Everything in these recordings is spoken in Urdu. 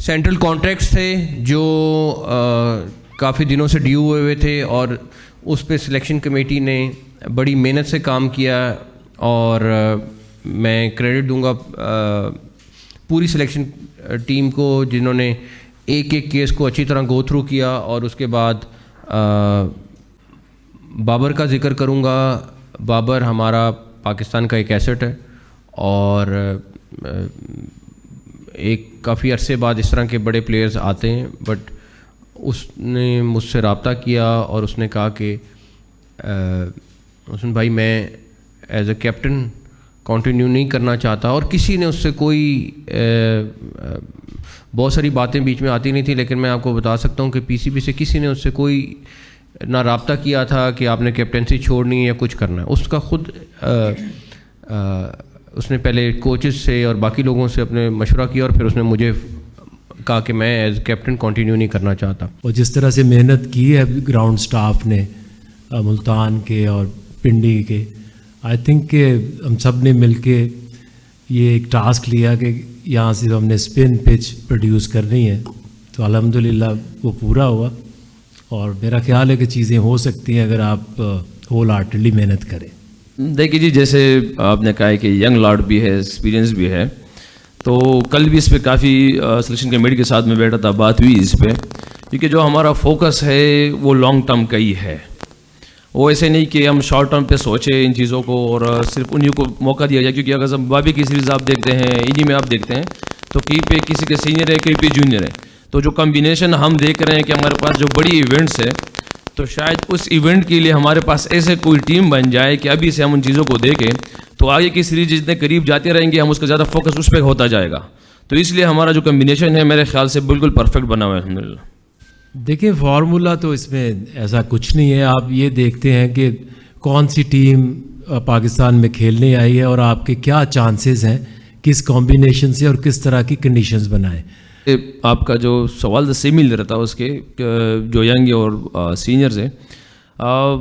سینٹرل کانٹریکٹس تھے جو کافی دنوں سے ڈیو ہوئے تھے اور اس پہ سلیکشن کمیٹی نے بڑی محنت سے کام کیا اور میں کریڈٹ دوں گا پوری سلیکشن ٹیم کو جنہوں نے ایک ایک کیس کو اچھی طرح گو تھرو کیا. اور اس کے بعد بابر کا ذکر کروں گا. بابر ہمارا پاکستان کا ایک ایسٹ ہے اور ایک کافی عرصے بعد اس طرح کے بڑے پلیئرز آتے ہیں, بٹ اس نے مجھ سے رابطہ کیا اور اس نے کہا کہ حسن بھائی میں ایز اے کیپٹن کنٹینیو نہیں کرنا چاہتا. اور کسی نے اس سے کوئی بہت ساری باتیں بیچ میں آتی نہیں تھی, لیکن میں آپ کو بتا سکتا ہوں کہ پی سی بی سے کسی نے اس سے کوئی نہ رابطہ کیا تھا کہ آپ نے کیپٹنسی چھوڑنی ہے یا کچھ کرنا ہے. اس کا خود اس نے پہلے کوچز سے اور باقی لوگوں سے اپنے مشورہ کیا اور پھر اس نے مجھے کہا کہ میں ایز کیپٹن کنٹینیو نہیں کرنا چاہتا. اور جس طرح سے محنت کی ہے گراؤنڈ سٹاف نے ملتان کے اور پنڈی کے, آئی تھنک کہ ہم سب نے مل کے یہ ایک ٹاسک لیا کہ یہاں سے ہم نے اسپن پچ پروڈیوس کرنی ہے, تو الحمدللہ وہ پورا ہوا. اور میرا خیال ہے کہ چیزیں ہو سکتی ہیں اگر آپ ہول ہارٹیڈلی محنت کریں. دیکھیے جی, جیسے آپ نے کہا ہے کہ ینگ لاٹ بھی ہے, ایکسپیرینس بھی ہے, تو کل بھی اس پہ کافی سلیکشن کمیٹی کے ساتھ میں بیٹھا تھا, بات ہوئی اس پہ, کیونکہ جو ہمارا فوکس ہے وہ لانگ ٹرم کا ہی ہے. وہ ایسے نہیں کہ ہم شارٹ ٹرم پہ سوچیں ان چیزوں کو اور صرف انہیں کو موقع دیا جائے. کیونکہ اگر بابی کی سیریز آپ دیکھتے ہیں, انہی میں آپ دیکھتے ہیں تو کہیں پہ کسی کے سینئر ہے, کہیں پہ جونیئر ہے, تو جو کمبینیشن ہم دیکھ رہے ہیں کہ ہمارے پاس جو بڑی ایونٹس ہے, تو شاید اس ایونٹ کے لیے ہمارے پاس ایسے کوئی ٹیم بن جائے کہ ابھی سے ہم ان چیزوں کو دیکھیں, تو آگے کی سیریز جتنے قریب جاتے رہیں گے ہم اس کا زیادہ فوکس اس پہ ہوتا جائے گا. تو اس لیے ہمارا جو کمبینیشن ہے میرے خیال سے بالکل پرفیکٹ بنا ہوا ہے الحمدللہ. دیکھیں فارمولا تو اس میں ایسا کچھ نہیں ہے. آپ یہ دیکھتے ہیں کہ کون سی ٹیم پاکستان میں کھیلنے آئی ہے اور آپ کے کیا چانسز ہیں کس کمبینیشن سے اور کس طرح کی کنڈیشنز بنائیں. آپ کا جو سوال سیم ہی رہتا ہے اس کے جو ینگ اور سینئرز ہیں,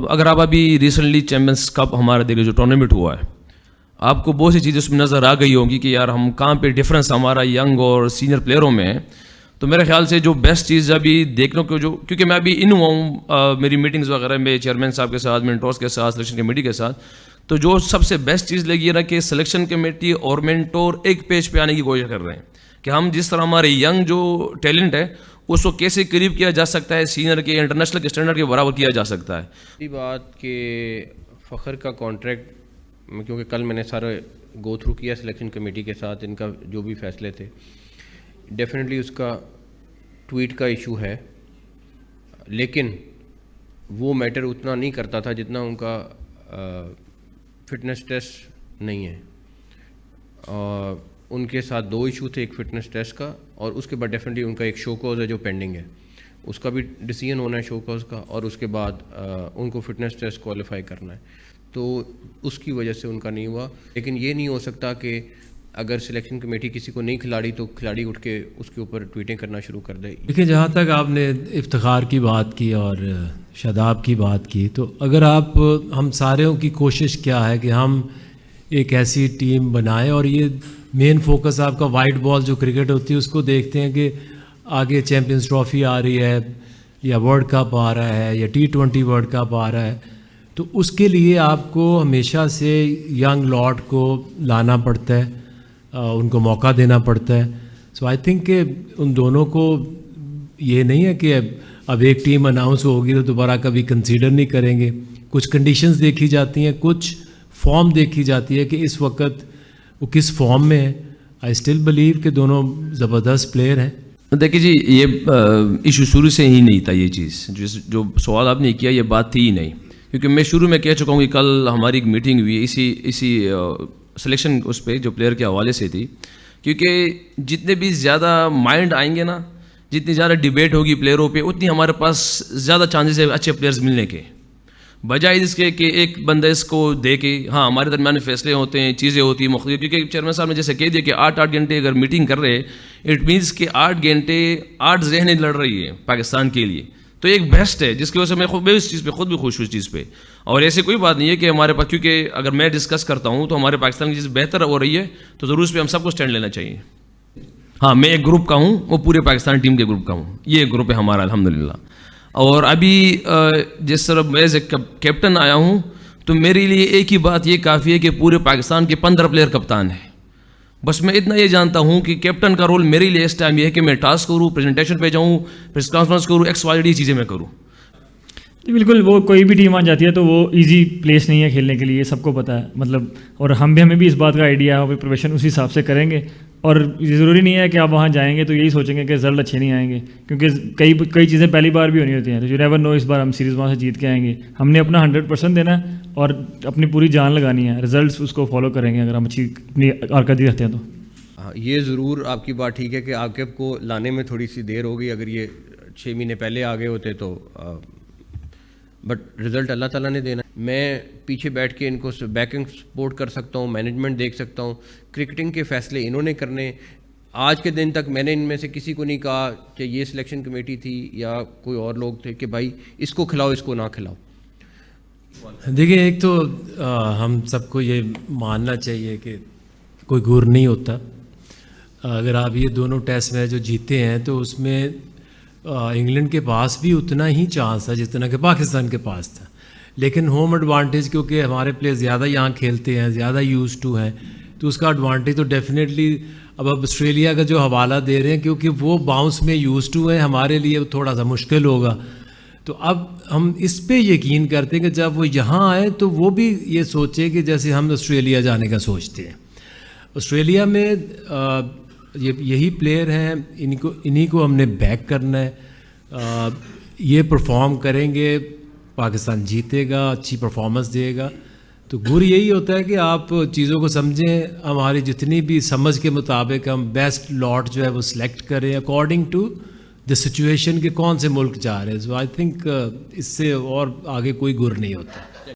اگر آپ ابھی ریسنٹلی چیمپئنس کپ ہمارا دیکھیں جو ٹورنامنٹ ہوا ہے, آپ کو بہت سی چیزیں اس میں نظر آ گئی ہوں گی کہ یار ہم کہاں پہ ڈفرینس ہمارا ینگ اور سینئر پلیئروں میں ہے. تو میرے خیال سے جو بیسٹ چیز ابھی دیکھنے کو جو, کیونکہ میں ابھی ان ہوا ہوں میری میٹنگز وغیرہ میں چیئرمین صاحب کے ساتھ, مینٹورس کے ساتھ, سلیکشن کمیٹی کے ساتھ, تو جو سب سے بیسٹ چیز لگی ہے نا کہ سلیکشن کمیٹی اور مینٹور ایک پیج پہ آنے کی کوشش کر رہے ہیں کہ ہم جس طرح ہمارے ینگ جو ٹیلنٹ ہے اس کو کیسے قریب کیا جا سکتا ہے, سینئر کے انٹرنیشنل کے اسٹینڈرڈ کے برابر کیا جا سکتا ہے. یہ بات کہ فخر کا کانٹریکٹ, کیونکہ کل میں نے سارا گو تھرو کیا سلیکشن کمیٹی کے ساتھ, ان کا جو بھی فیصلے تھے, ڈیفینیٹلی اس کا ٹویٹ کا ایشو ہے, لیکن وہ میٹر اتنا نہیں کرتا تھا جتنا ان کا فٹنس ٹیسٹ نہیں ہے. ان کے ساتھ دو ایشو تھے, ایک فٹنس ٹیسٹ کا اور اس کے بعد ڈیفینیٹلی ان کا ایک شو کوز ہے جو پینڈنگ ہے, اس کا بھی ڈیسیژن ہونا ہے شو کوز کا, اور اس کے بعد ان کو فٹنس ٹیسٹ کوالیفائی کرنا ہے, تو اس کی وجہ سے ان کا نہیں ہوا. لیکن یہ نہیں ہو سکتا کہ اگر سلیکشن کمیٹی کسی کو نہیں کھلاڑی تو کھلاڑی اٹھ کے اس کے اوپر ٹویٹیں کرنا شروع کر دے. دیکھیں جہاں تک آپ نے افتخار کی بات کی اور شاداب کی بات کی, تو اگر آپ ہم ساروں کی کوشش کیا ہے کہ ہم ایک ایسی ٹیم بنائیں, اور یہ مین فوکس آپ کا وائٹ بال جو کرکٹ ہوتی ہے اس کو دیکھتے ہیں کہ آگے چیمپئنز ٹرافی آ رہی ہے یا ورلڈ کپ آ رہا ہے یا T20 ورلڈ کپ آ رہا ہے, تو اس کے لیے آپ کو ہمیشہ سے ینگ لاٹ کو لانا پڑتا ہے, ان کو موقع دینا پڑتا ہے. سو آئی تھنک کہ ان دونوں کو یہ نہیں ہے کہ اب ایک ٹیم اناؤنس ہوگی تو دوبارہ کبھی کنسیڈر نہیں کریں گے. کچھ کنڈیشنز دیکھی جاتی ہیں, کچھ فارم دیکھی جاتی ہے کہ اس وقت وہ کس فارم میں ہے. آئی اسٹل بلیو کہ دونوں زبردست پلیئر ہیں. دیکھیے جی, یہ ایشو شروع سے ہی نہیں تھا. یہ چیز جو سوال آپ نے کیا یہ بات تھی ہی نہیں, کیونکہ میں شروع میں کہہ چکا ہوں کہ کل ہماری ایک میٹنگ ہوئی اسی سلیکشن اس پہ جو پلیئر کے حوالے سے تھی, کیونکہ جتنے بھی زیادہ مائنڈ آئیں گے نا, جتنی زیادہ ڈیبیٹ ہوگی پلیئروں پہ, اتنی ہمارے پاس زیادہ چانسز ہے اچھے پلیئرز ملنے کے, بجائے اس کے کہ ایک بندہ اس کو دے کے ہاں ہمارے درمیان میں فیصلے ہوتے ہیں, چیزیں ہوتی ہیں مختلف. کیونکہ چیئرمین صاحب نے جیسے کہہ دیا کہ 8 گھنٹے اگر میٹنگ کر رہے, اٹ مینس کہ 8 گھنٹے 8 ذہنیں لڑ رہی ہے پاکستان کے لیے, تو ایک بیسٹ ہے جس کی وجہ سے میں اس چیز پہ خود بھی خوش ہوں اس چیز پہ. اور ایسے کوئی بات نہیں ہے کہ ہمارے پاس, کیونکہ اگر میں ڈسکس کرتا ہوں تو ہمارے پاکستان کی چیز بہتر ہو رہی ہے تو ضرور اس پہ ہم سب کو اسٹینڈ لینا چاہیے. ہاں میں ایک گروپ کا ہوں, وہ پورے پاکستان ٹیم کے گروپ کا ہوں, یہ ایک گروپ ہے ہمارا الحمدللہ. اور ابھی جس طرح میں ایز اے کیپٹن آیا ہوں تو میرے لیے ایک ہی بات یہ کافی ہے کہ پورے پاکستان کے 15 پلیئر کپتان ہیں. بس میں اتنا یہ جانتا ہوں کہ کیپٹن کا رول میرے لیے اس ٹائم یہ ہے کہ میں ٹاسک کروں, پریزنٹیشن پہ جاؤں, پریس کانفرنس کروں, XYZ چیزیں میں کروں. جی بالکل, وہ کوئی بھی ٹیم آ جاتی ہے تو وہ ایزی پلیس نہیں ہے کھیلنے کے لیے, سب کو پتہ ہے مطلب, اور ہمیں بھی اس بات کا آئیڈیا ہے, پروفیشن اسی حساب سے کریں گے. اور یہ ضروری نہیں ہے کہ آپ وہاں جائیں گے تو یہی سوچیں گے کہ رزلٹ اچھے نہیں آئیں گے, کیونکہ کئی چیزیں پہلی بار بھی ہونی ہوتی ہیں. تو یو نیور نو, اس بار ہم سیریز وہاں سے جیت کے آئیں گے. ہم نے اپنا 100% دینا ہے اور اپنی پوری جان لگانی ہے, رزلٹس اس کو فالو کریں گے اگر ہم اچھی اپنی کارکردگی رکھتے ہیں تو. یہ ضرور آپ کی بات ٹھیک ہے کہ عاقب کو لانے میں تھوڑی سی دیر ہو گئی, اگر یہ 6 مہینے پہلے آ گئے ہوتے تو, بٹ رزلٹ اللہ تعالیٰ نے دینا. میں پیچھے بیٹھ کے ان کو بیکنگ سپورٹ کر سکتا ہوں, مینجمنٹ دیکھ سکتا ہوں, کرکٹنگ کے فیصلے انہوں نے کرنے. آج کے دن تک میں نے ان میں سے کسی کو نہیں کہا کہ یہ سلیکشن کمیٹی تھی یا کوئی اور لوگ تھے کہ بھائی اس کو کھلاؤ اس کو نہ کھلاؤ. دیکھیں, ایک تو ہم سب کو یہ ماننا چاہیے کہ کوئی گر نہیں ہوتا. اگر آپ یہ دونوں ٹیسٹ میچ جو جیتے ہیں تو اس میں انگلینڈ کے پاس بھی اتنا ہی چانس تھا جتنا کہ پاکستان کے پاس تھا, لیکن ہوم ایڈوانٹیج کیونکہ ہمارے پلیئر زیادہ یہاں کھیلتے ہیں, زیادہ یوز ٹو ہیں, تو اس کا ایڈوانٹیج تو ڈیفینیٹلی اب آسٹریلیا کا جو حوالہ دے رہے ہیں کیونکہ وہ باؤنس میں یوز ٹو ہیں, ہمارے لیے تھوڑا سا مشکل ہوگا. تو اب ہم اس پہ یقین کرتے ہیں کہ جب وہ یہاں آئے تو وہ بھی یہ سوچے کہ جیسے ہم آسٹریلیا جانے کا سوچتے ہیں. آسٹریلیا میں یہی پلیئر ہیں, انہی کو ہم نے بیک کرنا ہے. یہ پرفارم کریں گے, پاکستان جیتے گا, اچھی پرفارمنس دے گا. تو گر یہی ہوتا ہے کہ آپ چیزوں کو سمجھیں, ہماری جتنی بھی سمجھ کے مطابق ہم بیسٹ لاٹ جو ہے وہ سلیکٹ کریں اکارڈنگ ٹو دا سچویشن کہ کون سے ملک جا رہے ہیں. سو آئی تھنک اس سے اور آگے کوئی گر نہیں ہوتا.